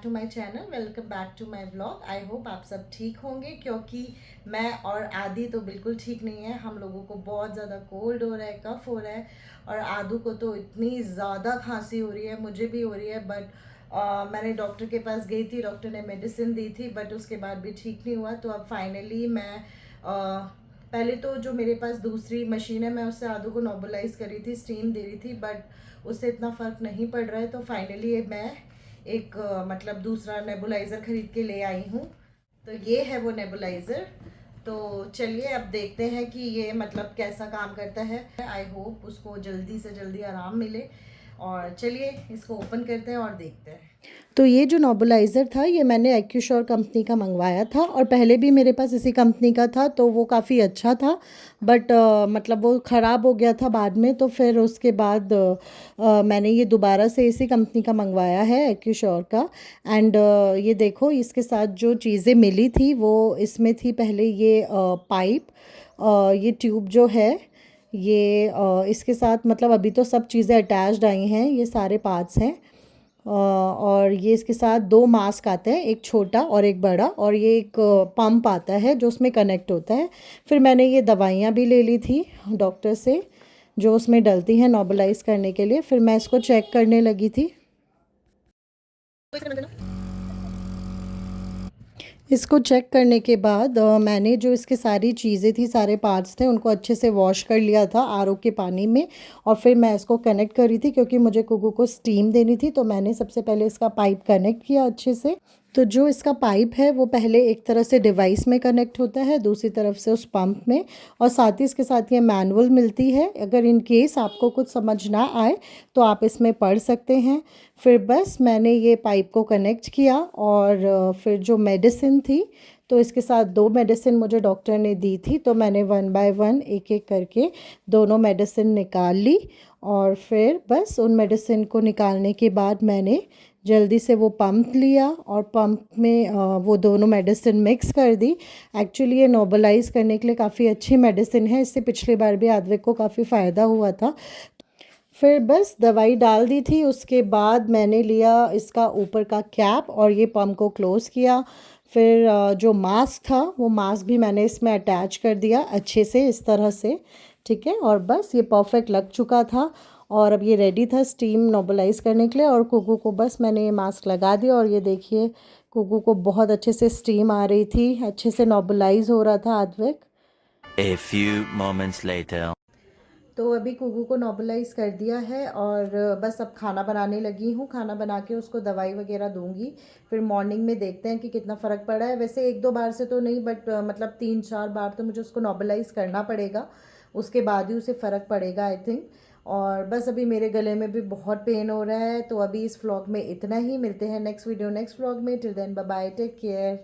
To my channel, welcome back to my vlog. I hope आप सब ठीक होंगे, क्योंकि मैं और आदि तो बिल्कुल ठीक नहीं है। हम लोगों को बहुत ज़्यादा कोल्ड हो रहा है, कफ हो रहा है, और आदू को तो इतनी ज़्यादा खांसी हो रही है, मुझे भी हो रही है। बट मैंने डॉक्टर के पास गई थी, डॉक्टर ने मेडिसिन दी थी, बट उसके बाद भी ठीक नहीं हुआ। तो अब फाइनली मैं पहले तो जो मेरे पास दूसरी मशीन है, मैं उससे आदू को नॉबुलाइज करी थी, स्टीम दे रही थी, बट उससे इतना फ़र्क नहीं पड़ रहा है। तो फाइनली मैं एक मतलब दूसरा नेबुलाइज़र ख़रीद के ले आई हूँ। तो ये है वो नेबुलाइज़र। तो चलिए अब देखते हैं कि ये मतलब कैसा काम करता है। आई होप उसको जल्दी से जल्दी आराम मिले, और चलिए इसको ओपन करते हैं और देखते हैं। तो ये जो नॉबुलाइज़र था, ये मैंने एक्यूश्योर कंपनी का मंगवाया था, और पहले भी मेरे पास इसी कंपनी का था, तो वो काफ़ी अच्छा था। बट मतलब वो ख़राब हो गया था बाद में, तो फिर उसके बाद मैंने ये दोबारा से इसी कंपनी का मंगवाया है, एक्यूश्योर का। एंड ये देखो, इसके साथ जो चीज़ें मिली थी वो इसमें थी। पहले ये पाइप, ये ट्यूब जो है, ये इसके साथ मतलब अभी तो सब चीज़ें अटैच्ड आई हैं, ये सारे पार्ट्स हैं। और ये इसके साथ दो मास्क आते हैं, एक छोटा और एक बड़ा, और ये एक पंप आता है जो उसमें कनेक्ट होता है। फिर मैंने ये दवाइयाँ भी ले ली थी डॉक्टर से, जो उसमें डलती हैं नॉबलाइज करने के लिए। फिर मैं इसको चेक करने लगी थी। इसको चेक करने के बाद मैंने जो इसके सारी चीज़ें थी, सारे पार्ट्स थे, उनको अच्छे से वॉश कर लिया था आरओ के पानी में। और फिर मैं इसको कनेक्ट करी थी, क्योंकि मुझे कुकू को स्टीम देनी थी। तो मैंने सबसे पहले इसका पाइप कनेक्ट किया अच्छे से। तो जो इसका पाइप है वो पहले एक तरह से डिवाइस में कनेक्ट होता है, दूसरी तरफ से उस पंप में, और साथ ही इसके साथ ये मैनुअल मिलती है। अगर इन केस आपको कुछ समझ ना आए तो आप इसमें पढ़ सकते हैं। फिर बस मैंने ये पाइप को कनेक्ट किया, और फिर जो मेडिसिन थी, तो इसके साथ दो मेडिसिन मुझे डॉक्टर ने दी थी, तो मैंने वन बाय वन एक एक करके दोनों मेडिसिन निकाल ली। और फिर बस उन मेडिसिन को निकालने के बाद मैंने जल्दी से वो पंप लिया, और पंप में वो दोनों मेडिसिन मिक्स कर दी। एक्चुअली ये नोबलाइज करने के लिए काफ़ी अच्छी मेडिसिन है, इससे पिछली बार भी आद्विक को काफ़ी फ़ायदा हुआ था। फिर बस दवाई डाल दी थी, उसके बाद मैंने लिया इसका ऊपर का कैप और ये पंप को क्लोज़ किया। फिर जो मास्क था, वो मास्क भी मैंने इसमें अटैच कर दिया अच्छे से, इस तरह से। ठीक है, और बस ये परफेक्ट लग चुका था, और अब ये रेडी था स्टीम नोबलाइज करने के लिए। और कुकू को बस मैंने ये मास्क लगा दिया, और ये देखिए कुकू को बहुत अच्छे से स्टीम आ रही थी, अच्छे से नोबलाइज हो रहा था Advik. A few moments later. तो अभी कुकू को नॉबलाइज कर दिया है, और बस अब खाना बनाने लगी हूँ। खाना बना के उसको दवाई वगैरह दूंगी। फिर मॉर्निंग में देखते हैं कि कितना फ़र्क पड़ा है। वैसे एक दो बार से तो नहीं, बट मतलब 3-4 बार तो मुझे उसको नॉबलाइज करना पड़ेगा, उसके बाद ही उसे फ़र्क पड़ेगा आई थिंक। और बस अभी मेरे गले में भी बहुत पेन हो रहा है। तो अभी इस व्लॉग में इतना ही, मिलते हैं नेक्स्ट वीडियो नेक्स्ट व्लॉग में। Till then bye bye, take care.